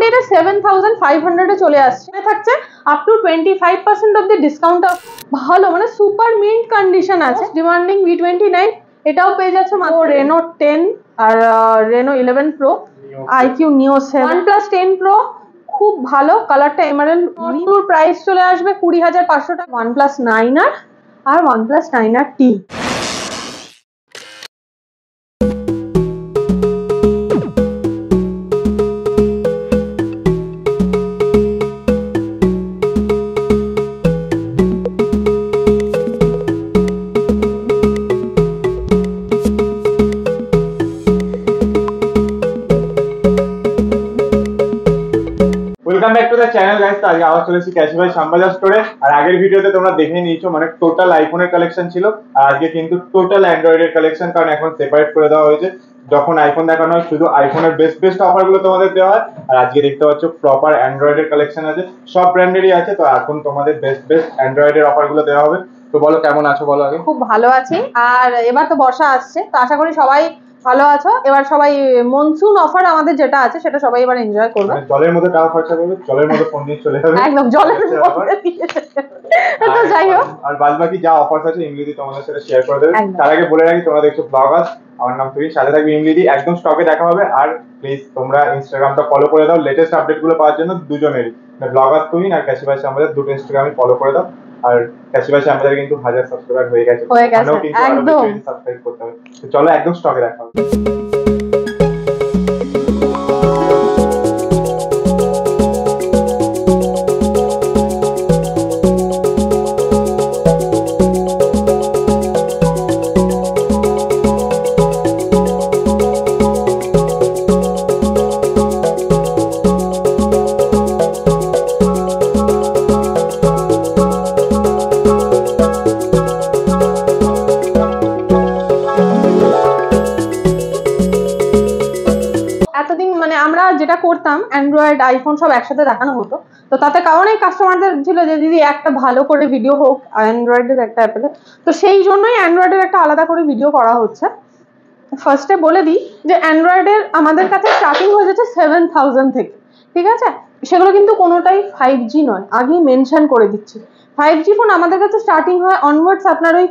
এটা 7500 এ চলে আসছে। থাকছে up to 25% off the discount. ভালো মানে সুপার মিন্ট কন্ডিশন আছে। ডিমান্ডিং V29 এটাও পেয়ে যাচ্ছে রেনো 10 আর রেনো 11 প্রো, আইকিউ নিও 7, OnePlus 10 প্রো খুব ভালো, কালারটা এমারেল্ড গ্রিন। প্রাইস চলে আসবে 20,500 টাকা। OnePlus 9R আর OnePlus 9RT। Welcome back to the channel guys. আজকে আবার চলেছি ক্যাশিফাই শ্যামবাজার স্টোরে। আর আগের ভিডিওতে তোমরা দেখে নিয়েছো মানে টোটাল আইফোনের কালেকশন ছিল, আর আজকে কিন্তু টোটাল অ্যান্ড্রয়েডের কালেকশন, কারণ এখন সেপারেট করে দেওয়া হয়েছে। যখন আইফোন দেখানো হয় শুধু আইফোনের বেস্ট অফারগুলো তোমাদের দেওয়া হয়, আর আজকে দেখতে পাচ্ছ প্রপার অ্যান্ড্রয়েডের কালেকশন আছে, সব ব্র্যান্ডেরই আছে। তো এখন তোমাদের বেস্ট অ্যান্ড্রয়েডের অফারগুলো দেওয়া হবে। তো বলো কেমন আছো, বলো আগে। খুব ভালো আছি, আর এবার তো বর্ষা আসছে, তো আশা করি সবাই ভালো আছো। এবার সবাই মনসুন অফার আমাদের যেটা আছে সেটা সবাই এবার এনজয় করবে। জলের মধ্যে টাকা খরচা করবে, জলের মধ্যে ফোন দিয়ে চলে যাবে, একদম জলের মধ্যে। তো যাই হোক, আর বাদ বাকি যা অফার্স আছে ইমলিদি তোমাদের সাথে শেয়ার করে দেবে। তার আগে বলে রাখি তোমরা দেখছো ব্লগার, আমার নাম তুই, সাথে থাকবে ইমলিদি, একদম স্টকে দেখা হবে। আর প্লিজ তোমরা ইনস্টাগ্রামটা ফলো করে দাও লেটেস্ট আপডেট গুলো পাওয়ার জন্য, দুজনেরই, ব্লগার তুই আর ক্যাশিফাই শ্যামবাজার দুটো ইনস্টাগ্রামে ফলো করে দাও। আর ক্যাশিফাই শ্যামবাজার কিন্তু 1000 সাবস্ক্রাইবার হয়ে গেছে, একদম সাবস্ক্রাইব করতে হবে। তো চলো একদম স্টকে দেখা হবে। যেটা করতাম অ্যান্ড্রয়েড আইফোন সব একসাথে দেখানো হতো, তো তাতে অনেক কাস্টমারদের ছিল যে দিদি একটা ভালো করে ভিডিও হোক অ্যান্ড্রয়েডের একটা অ্যাপেলে, তো সেই জন্যই অ্যান্ড্রয়েডের একটা আলাদা করে ভিডিও করা হচ্ছে। ফার্স্টে বলে দিই যে অ্যান্ড্রয়েডের আমাদের কাছে স্টার্টিং হয়ে যাচ্ছে 7000 থেকে, ঠিক আছে? সেগুলো কিন্তু কোনোটাই 5G নয়, আগেই মেনশন করে দিচ্ছি। 5G ফোন আমাদের কাছে স্টার্টিং হয় অনওয়ার্ডস আপনার ওই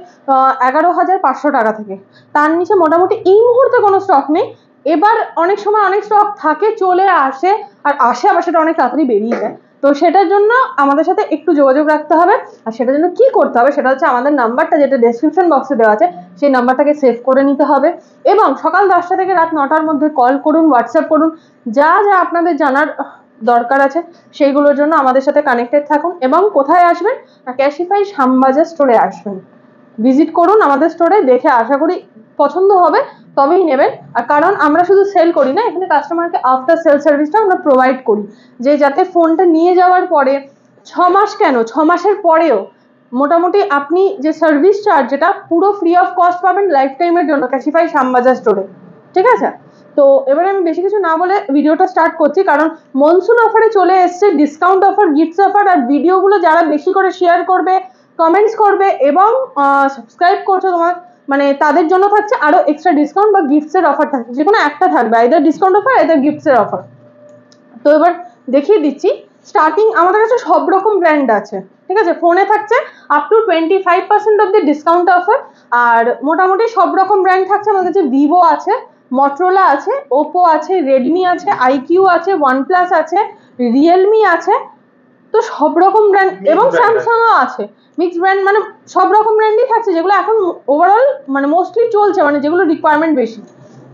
11,500 টাকা থেকে, তার নিচে মোটামুটি এই মুহূর্তে কোনো স্টক নেই। এবার অনেক সময় অনেক স্টক থাকে, চলে আসে, আর আসে আবার সেটা অনেক তাড়াতাড়ি বেরিয়ে যায়। তো সেটার জন্য আমাদের সাথে একটু যোগাযোগ রাখতে হবে। আর সেটার জন্য কি করতে হবে সেটা হচ্ছে আমাদের নাম্বারটা যেটা ডেসক্রিপশন বক্সে দেওয়া আছে সেই নাম্বারটাকে সেভ করে নিতে হবে, এবং সকাল 10টা থেকে রাত 9টার মধ্যে কল করুন, হোয়াটসঅ্যাপ করুন, যা যা আপনাদের জানার দরকার আছে সেইগুলোর জন্য আমাদের সাথে কানেক্টেড থাকুন। এবং কোথায় আসবেন? ক্যাশিফাই শ্যামবাজার স্টোরে আসবেন, ভিজিট করুন আমাদের স্টোরে, দেখে আশা করি পছন্দ হবে তবেই নেবেন। আর কারণ আমরা শুধু সেল করি না, এখানে কাস্টমারকে আফটার সেল সার্ভিসটা আমরা প্রোভাইড করি, যে যাতে ফোনটা নিয়ে যাওয়ার পরে 6 মাস কেন 6 মাসের পরেও মোটামুটি আপনি যে সার্ভিস চার্জ যেটা পুরো ফ্রি অফ কস্ট পাবেন লাইফ টাইমের জন্য ক্যাশিফাই শ্যামবাজার স্টোরে, ঠিক আছে? তো এবারে আমি বেশি কিছু না বলে ভিডিওটা স্টার্ট করছি, কারণ মনসুন অফারে চলে এসছে ডিসকাউন্ট অফার, গিফটস অফার। আর ভিডিওগুলো যারা বেশি করে শেয়ার করবে, কমেন্টস করবে এবং সাবস্ক্রাইব করছো তোমার মানে তাদের জন্য থাকছে আরো এক্সট্রা ডিসকাউন্ট বা গিফটসের অফার থাকছে, যে কোনো একটা থাকবে, আইদার ডিসকাউন্ট অফার আইদার গিফটসের অফার। তো এবার দেখিয়ে দিচ্ছি। স্টার্টিং আমাদের কাছে সব রকম ব্র্যান্ড আছে, ঠিক আছে? ফোনে থাকছে up to 25% off the discount offer, আর মোটামুটি সব রকম ব্র্যান্ড থাকছে আমাদের কাছে। ভিভো আছে, মটোরোলা আছে, ওপো আছে, রেডমি আছে, আইকিউ আছে, ওয়ানপ্লাস আছে, রিয়েলমি আছে, তো সব রকম ব্র্যান্ড, এবং স্যামসাংও আছে। মিক্স ব্র্যান্ড মানে সব রকম ব্র্যান্ডই থাকছে, যেগুলো এখন ওভারঅল মানে মোস্টলি চলছে, মানে যেগুলো রিকোয়ারমেন্ট বেশি।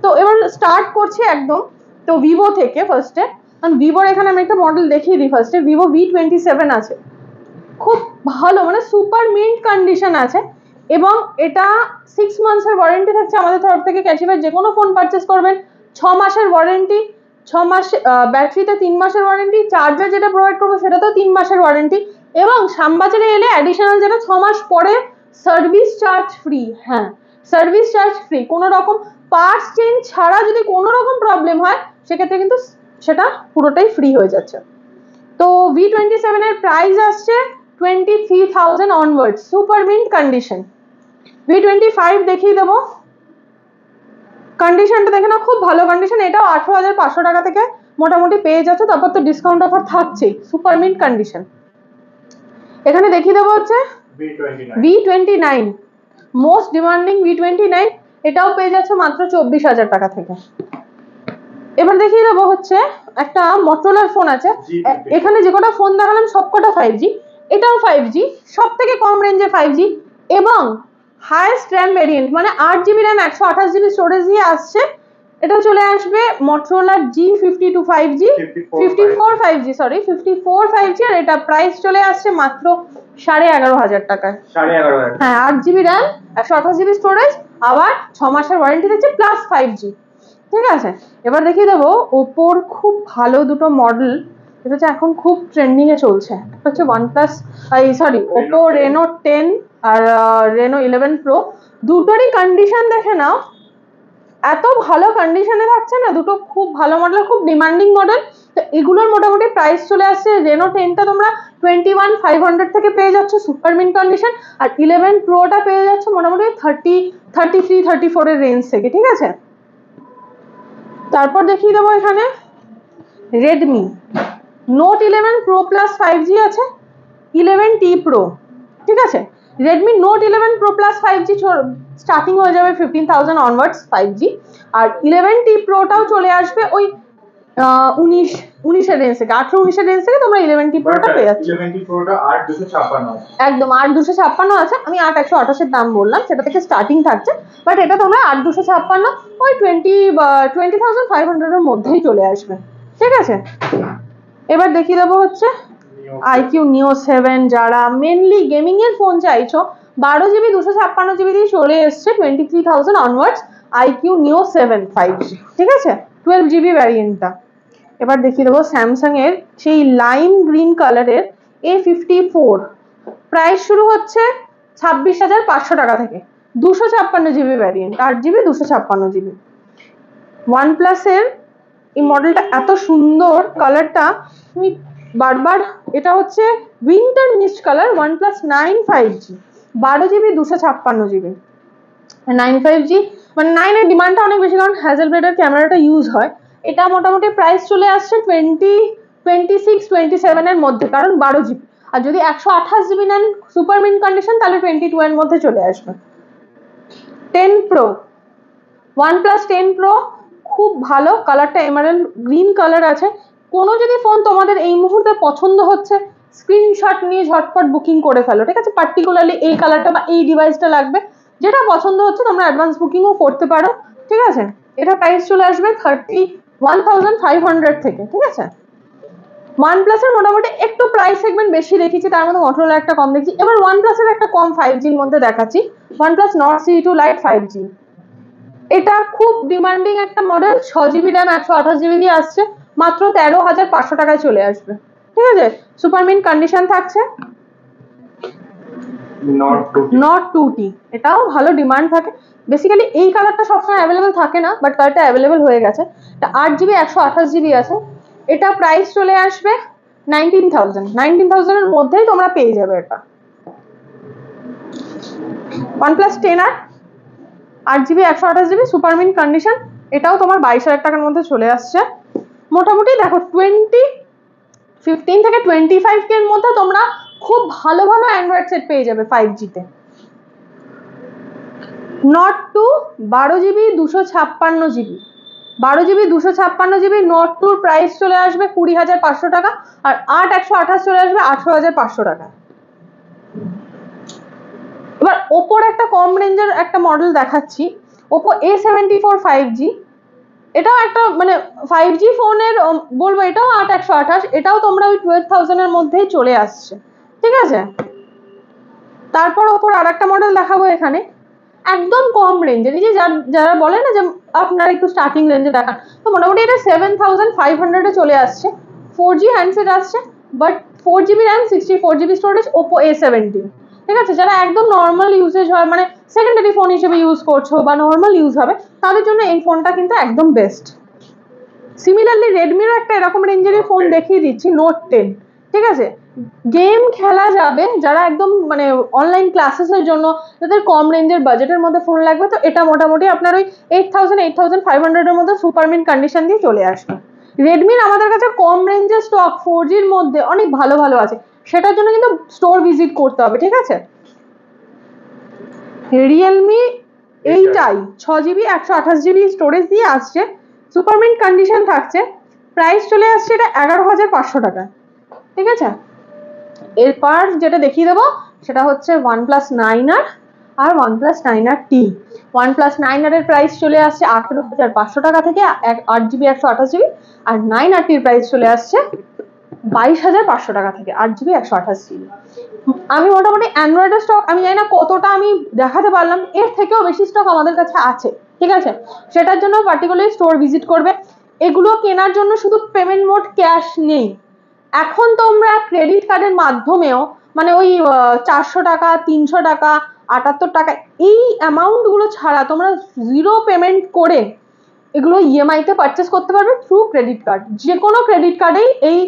তো এবার স্টার্ট করছি একদম। তো ভিভো থেকে ফার্স্টে, কারণ ভিভোর এখানে আমি একটা মডেল দেখিয়ে দিই। ফার্স্টে ভিভো V27 আছে, খুব ভালো মানে সুপার মিন্ট কন্ডিশন আছে, এবং এটা 6 মান্থসের ওয়ারেন্টি থাকছে আমাদের তরফ থেকে। ক্যাশিফাই যে কোনো ফোন পারচেস করবেন 6 মাসের ওয়ারেন্টি, 6 মাস ব্যাটারিতে 3 মাসের ওয়ারেন্টি, চার্জার যেটা প্রোভাইড করবো সেটাতেও 3 মাসের ওয়ারেন্টি, এবং শ্যামবাজারে এলে অ্যাডিশনাল যেটা 6 মাস পরে সার্ভিস চার্জ ফ্রি। হ্যাঁ, সার্ভিস চার্জ ফ্রি, কোনো রকম পার্টস চেঞ্জ ছাড়া যদি কোনো রকম প্রবলেম হয় সেক্ষেত্রে কিন্তু সেটা পুরোটাই ফ্রি হয়ে যাচ্ছে। তো V27 এর প্রাইস আসছে 23,000 onward, super mint condition. V25 দেখিয়ে দেবো, কন্ডিশনটা দেখে না, খুব ভালো কন্ডিশন। এটাও 18,500 টাকা থেকে মোটামুটি পেয়ে যাচ্ছ। তারপর তো ডিসকাউন্ট অফার থাকছেই, সুপার মিন্ট কন্ডিশন। এখানে দেখিয়ে দেবো হচ্ছে V29, মোস্ট ডিমান্ডিং V29, এটাও পেয়ে যাচ্ছে মাত্র 24,000 টাকা থেকে। এবার দেখিয়ে দেবো হচ্ছে একটা মটোরোলার ফোন আছে, এখানে যে কটা ফোন দেখালাম সবকটা 5G, এটাও 5G, সব থেকে কম রেঞ্জে 5G এবং হাইয়েস্ট র্যাম ভেরিয়েন্ট, মানে 8GB র্যাম 128GB স্টোরেজ দিয়ে আসছে। এটা চলে আসবে মটোরোলার G52 5G, 54 5G, sorry 54 5G, আর এটা প্রাইস চলে আসছে মাত্র 11,500 টাকায়। 11,500, হ্যাঁ, 8GB র্যাম 128GB স্টোরেজ, আবার 6 মাসের ওয়ারেন্টি দিচ্ছে প্লাস 5G। ঠিক আছে, এবার দেখিয়ে দেবো ওপোর খুব ভালো দুটো মডেল, এটা হচ্ছে এখন খুব ট্রেন্ডিং এ চলছে। একটা হচ্ছে OnePlus, ওপো Reno 10 আর Reno 11 Pro, দুটোরই কন্ডিশন দেখে নাও, এত ভালো কন্ডিশনে থাকছে না, দুটো খুব ভালো মডেল, খুব ডিমান্ডিং মডেল। তো এগুলোর মোটামুটি প্রাইস চলে আসছে, Reno 10টা তোমরা 21,500 থেকে পেয়ে যাচ্ছ সুপার মিন্ট কন্ডিশন, আর 11 Proটা পেয়ে যাচ্ছ মোটামুটি 33, 34 এর রেঞ্জ থেকে। ঠিক আছে, তারপর দেখিয়ে দেবো এখানে Redmi Note 11 Pro Plus 5G আছে, 11T Pro। ঠিক আছে, Redmi Note 11 Pro Plus 5G starting হয়ে যাবে 15,000 অনওয়ার্ডস 5G, আর 11T Proটাও চলে আসবে ওই 19 এর রেঞ্জ থেকে, 18-19 এর রেঞ্জ থেকে তোমরা 11T Proটা পেয়ে যাচ্ছ। 11T Proটা 8,256 একদম 8,256 আছে, আমি 8,128 এর দাম বললাম, সেটা থেকে স্টার্টিং থাকছে, বাট এটা তোমরা 8,256 ওই 20,500 এর মধ্যেই চলে আসবে। ঠিক আছে, এবার দেখিয়ে দেবো হচ্ছে iQOO Neo 7, যারা মেনলি গেমিং এর ফোন চাইছো, 12GB 256GB দিয়ে চলে এসছে 23,000 অনওয়ার্ডস iQOO Neo 7 5G। ঠিক আছে, 12GB ভ্যারিয়েন্টটা। এবার দেখিয়ে দেবো স্যামসাং এর সেই লাইম গ্রিন কালারের A54, প্রাইস শুরু হচ্ছে 26,500 টাকা থেকে, 256GB variant, 8GB 256GB। OnePlus এর এই মডেলটা এত সুন্দর, কালারটা তুমি বারবার, এটা হচ্ছে winter mist colour, OnePlus 9 5G, 12GB 256GB। 9 5G মানে 9 এর ডিমান্ডটা অনেক বেশি, কারণ হ্যাজেলব্লেডের ক্যামেরাটা ইউজ হয়। এটা মোটামুটি প্রাইস চলে আসছে 26 এর মধ্যে, কারণ 12GB, আর যদি 128GB নেন সুপার মিন্ট কন্ডিশন তাহলে 22 এর মধ্যে চলে আসবে। 10 Pro, OnePlus 10 Pro খুব ভালো, কালারটা এমারেল্ড গ্রিন কালার আছে। কোনো যদি ফোন তোমাদের এই মুহূর্তে পছন্দ হচ্ছে, স্ক্রিনশট নিয়ে ঝটপট বুকিং করে ফেলো। ঠিক আছে, পার্টিকুলারলি এই কালারটা বা এই ডিভাইসটা লাগবে, যেটা পছন্দ হচ্ছে তোমরা অ্যাডভান্স বুকিংও করতে পারো। ঠিক আছে, এটা প্রাইস চলে আসবে 31,500 থেকে। ঠিক আছে, OnePlus এর মোটামুটি একটু প্রাইস সেগমেন্ট বেশি রেখেছি, তার মধ্যে মটোরোলা একটা কম দেখছি। এবার OnePlus এর একটা কম 5G এর মধ্যে দেখাচ্ছি, OnePlus Nord CE2 Lite 5G। এটা খুব ডিমান্ডিং একটা মডেল, 6GB র্যাম 128GB দিয়ে আসছে, মাত্র 13,500 টাকায় চলে আসবে। ঠিক আছে, সুপার মিন্ট কন্ডিশন থাকছে। Nord 2T, এটাও ভালো ডিমান্ড থাকে। বেসিক্যালি এই কালারটা সবসময় অ্যাভেলেবেল থাকে না, বাট কালারটা অ্যাভেলেবেল হয়ে গেছে। এটা 8GB 128GB আছে, এটা প্রাইস চলে আসবে 19,000 এর মধ্যেই তোমরা পেয়ে যাবে এটা। OnePlus 10R 8GB 128GB super mint condition, এটাও তোমার 22,000 টাকার মধ্যে চলে আসছে। মোটামুটি দেখো 15 থেকে 25K এর মধ্যে তোমরা খুব ভালো ভালো অ্যান্ড্রয়েড সেট পেয়ে যাবে 5G-তে। Nord 2 12GB 256GB, 12GB 256GB Nord 2 price চলে আসবে 20,500 টাকা, আর 8/128 চলে আসবে 18,500 টাকা। এবার ওপোর একটা কম রেঞ্জের একটা মডেল দেখাচ্ছি, ওপো A74 5G। এটাও একটা মানে 5G ফোনের বলবো, এটাও 8/128, এটাও তোমরা ওই 12,000 এর মধ্যেই চলে আসছে। ঠিক আছে, তারপর ওপর আর একটা মডেল দেখাবো এখানে, একদম কম রেঞ্জের, এই যে যারা বলে না যে আপনারা একটু স্টার্টিং রেঞ্জে দেখান, তো মোটামুটি এটা 7,500 এ চলে আসছে। 4G হ্যান্ডসেট আসছে, but 4GB RAM 64GB storage, Oppo A70। ঠিক আছে, যারা একদম নর্মাল ইউজেজ হয়, মানে সেকেন্ডারি ফোন হিসেবে ইউজ করছো বা নর্মাল ইউজ হবে, তাদের জন্য এই ফোনটা কিন্তু একদম বেস্ট। সিমিলারলি রেডমিরও একটা এরকম রেঞ্জেরই ফোন দেখিয়ে দিচ্ছি, Note 10। ঠিক আছে, গেম খেলা যাবে, যারা একদম মানে অনলাইন ক্লাসেসের জন্য, যাদের কম রেঞ্জের বাজেটের মধ্যে ফোন লাগবে, তো এটা মোটামুটি আপনার ওই 8,500 এর মধ্যে সুপার মিন্ট কন্ডিশন দিয়ে চলে আসবে। রেডমির আমাদের কাছে কম রেঞ্জের স্টক 4G এর মধ্যে অনেক ভালো ভালো আছে, সেটার জন্য কিন্তু স্টোর ভিজিট করতে হবে, ঠিক আছে। রিয়েলমি এইটাই 6GB 128GB স্টোরেজ দিয়ে আসছে, সুপারমিন্ট কন্ডিশন থাকছে, প্রাইস চলে আসছে এটা 11,500 টাকা, ঠিক আছে। এরপর যেটা দেখিয়ে দেবো সেটা হচ্ছে OnePlus 9R আর OnePlus 9RT। OnePlus 9R এর প্রাইস চলে আসছে 18,500 টাকা থেকে 8GB 128GB, আর 9RT এর প্রাইস চলে আসছে 22,500 টাকা থেকে 8GB 128GB। আমি মোটামুটি অ্যান্ড্রয়েডের স্টক আমি জানি না কতটা আমি দেখাতে পারলাম, এর থেকেও বেশি স্টক আমাদের কাছে আছে, ঠিক আছে। সেটার জন্য পার্টিকুলারলি স্টোর ভিজিট করবে। এগুলো কেনার জন্য শুধু পেমেন্ট মোড ক্যাশ নেই, এখন তোমরা ক্রেডিট কার্ডের মাধ্যমেও মানে ওই 400 টাকা 300 টাকা 78 টাকা এই অ্যামাউন্ট গুলো ছাড়া তোমরা জিরো পেমেন্ট করে এগুলো ইএমআই তে পারচেস করতে পারবে থ্রু ক্রেডিট কার্ড। যে কোনো ক্রেডিট কার্ডেই এই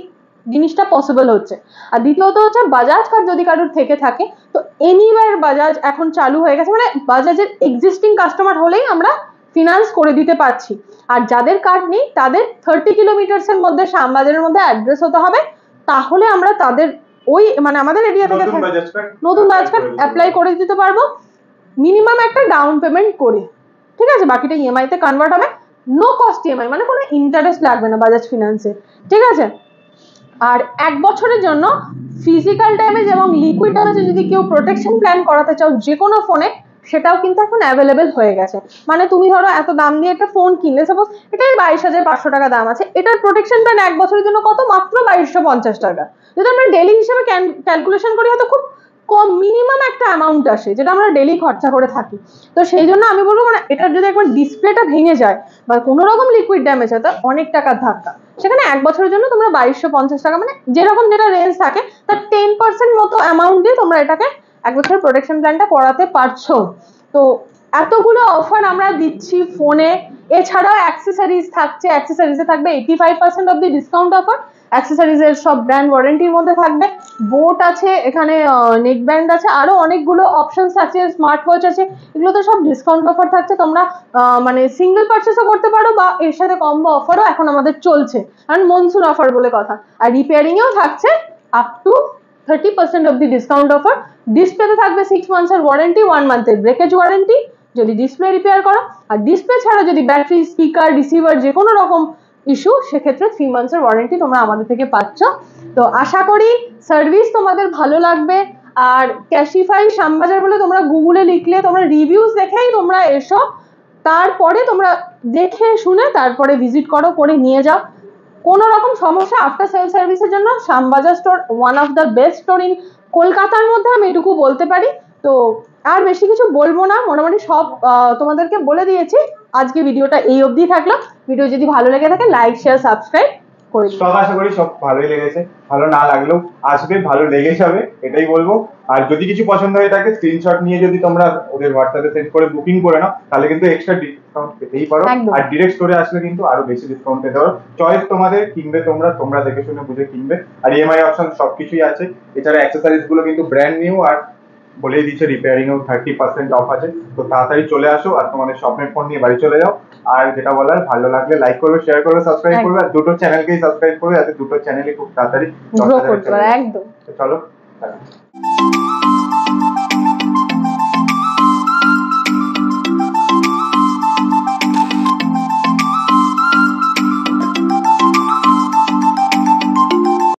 জিনিসটা পসিবল হচ্ছে। আর দ্বিতীয়ত হচ্ছে বাজাজ কার্ড যদি কারোর থেকে থাকে তো এনিওয়্যার বাজাজ এখন চালু হয়ে গেছে, মানে বাজাজের এক্সিস্টিং কাস্টমার হলেই আমরা ফিনান্স করে দিতে পারছি। আর যাদের কার্ড নেই তাদের 30 কিলোমিটার্স এর মধ্যে শ্যামবাজারের মধ্যে অ্যাড্রেস হতে হবে, তাহলে আমরা তাদের ওই মানে আমাদের এরিয়া থেকে নতুন বাজাজ কার্ড অ্যাপ্লাই করে দিতে পারবো, মিনিমাম একটা ডাউন পেমেন্ট করে, ঠিক আছে। বাকিটা ইএমআই তে কনভার্ট হবে, নো কস্ট ইএমআই, মানে কোনো ইন্টারেস্ট লাগবে না বাজাজ ফিনান্সে, ঠিক আছে। আর 1 বছরের জন্য ফিজিক্যাল ড্যামেজ এবং লিকুইড ড্যামেজে যদি কেউ প্রোটেকশন প্ল্যান করাতে চাও যে কোনো ফোনে, সেটাও কিন্তু এখন অ্যাভেলেবেল হয়ে গেছে। মানে তুমি ধরো এত দাম দিয়ে একটা ফোন কিনলে, সাপোজ এটাই 22,500 টাকা দাম আছে, এটার প্রোটেকশন প্ল্যান 1 বছরের জন্য কত, মাত্র 2,250 টাকা। যদি আমরা ডেলি হিসেবে ক্যালকুলেশন করি হয়তো খুব কম মিনিমাম একটা অ্যামাউন্ট আসে যেটা আমরা ডেলি খরচা করে থাকি। তো সেই জন্য আমি বলবো মানে এটার যদি একবার ডিসপ্লেটা ভেঙে যায় বা কোনো রকম লিকুইড ড্যামেজ হয় তার অনেক টাকার ধাক্কা, সেখানে 1 বছরের জন্য তোমরা 2,250 টাকা মানে যেরকম যেটা রেঞ্জ থাকে তার 10% মতো অ্যামাউন্ট দিয়ে তোমরা এটাকে 1 বছরের প্রোটেকশন প্ল্যানটা করাতে পারছো। তো এতগুলো অফার আমরা দিচ্ছি ফোনে, এছাড়াও অ্যাক্সেসরিজ থাকছে, অ্যাক্সেসরিজে থাকবে 85% অব্দি ডিসকাউন্ট অফার, অ্যাক্সেসরিজের সব ব্র্যান্ড ওয়ারেন্টির মধ্যে থাকবে, বোট আছে এখানে, নেক ব্যান্ড আছে, আরো অনেকগুলো অপশনস আছে, স্মার্ট ওয়াচ আছে, এগুলো তো সব ডিসকাউন্ট অফার থাকছে। তোমরা মানে সিঙ্গেল পারচেসও করতে পারো বা এর সাথে কম্বো অফারও এখন আমাদের চলছে, কারণ মনসুন অফার বলে কথা। আর রিপেয়ারিং এও থাকছে আপ টু 30% অব্দি ডিসকাউন্ট অফার। ডিসপ্লেতে থাকবে 6 মান্থসের ওয়ারেন্টি, 1 মান্থের ব্রেকেজ ওয়ারেন্টি যদি ডিসপ্লে রিপেয়ার করো, আর ডিসপ্লে ছাড়া যদি ব্যাটারি, স্পিকার, রিসিভার যে কোনো রকম ইস্যু, সেক্ষেত্রে 3 মান্থসের ওয়ারেন্টি তোমরা আমাদের থেকে পাচ্ছ। তো আশা করি সার্ভিস তোমাদের ভালো লাগবে। আর ক্যাশিফাই শ্যামবাজার বলে তোমরা গুগলে লিখলে তোমরা রিভিউজ দেখেই তোমরা এসো, তারপরে তোমরা দেখে শুনে তারপরে ভিজিট করো, করে নিয়ে যাও। কোনো রকম সমস্যা আফটার সেল সার্ভিসের জন্য Shyambazar store one of the best store in কলকাতার মধ্যে, আমি এটুকু বলতে পারি। তো আর বেশি কিছু বলবো না, মোটামুটি সব তোমাদেরকে বলে দিয়েছি। আজকে ভিডিওটা এই অবধি থাকলো। ভিডিও যদি ভালো লেগে থাকে লাইক, শেয়ার, সাবস্ক্রাইব করে দিও। সব আশা করি সব ভালোই লেগেছে, ভালো না লাগলেও আসবে, ভালো লেগে যাবে এটাই বলবো। আর যদি কিছু পছন্দ হয়ে থাকে স্ক্রিনশট নিয়ে যদি তোমরা ওদের হোয়াটসঅ্যাপে সেন্ড করে বুকিং করে নাও, তাহলে কিন্তু এক্সট্রা ডিসকাউন্ট পেতেই পারো। আর ডিরেক্ট স্টোরে আসলে কিন্তু আরো বেশি ডিসকাউন্ট পেতে পারো। চয়েস তোমাদের, কিনবে তোমরা দেখে শুনে বুঝে কিনবে। আর ইএমআই অপশন সবকিছুই আছে। এছাড়া অ্যাক্সেসরিজ গুলো কিন্তু ব্র্যান্ড নিউ, আর বলেই দিচ্ছে রিপেয়ারিং এও 30% অফ আছে। তো তাড়াতাড়ি চলে আসো আর তোমাদের স্বপ্নের ফোন নিয়ে বাড়ি চলে যাও। আর যেটা বলার, ভালো লাগলে লাইক করবে, শেয়ার করবে, সাবস্ক্রাইব করবে, আর দুটো চ্যানেলকেই সাবস্ক্রাইব করবে যাতে দুটো চ্যানেলে খুব তাড়াতাড়ি গ্রো করতে পারে। একদম। চলো।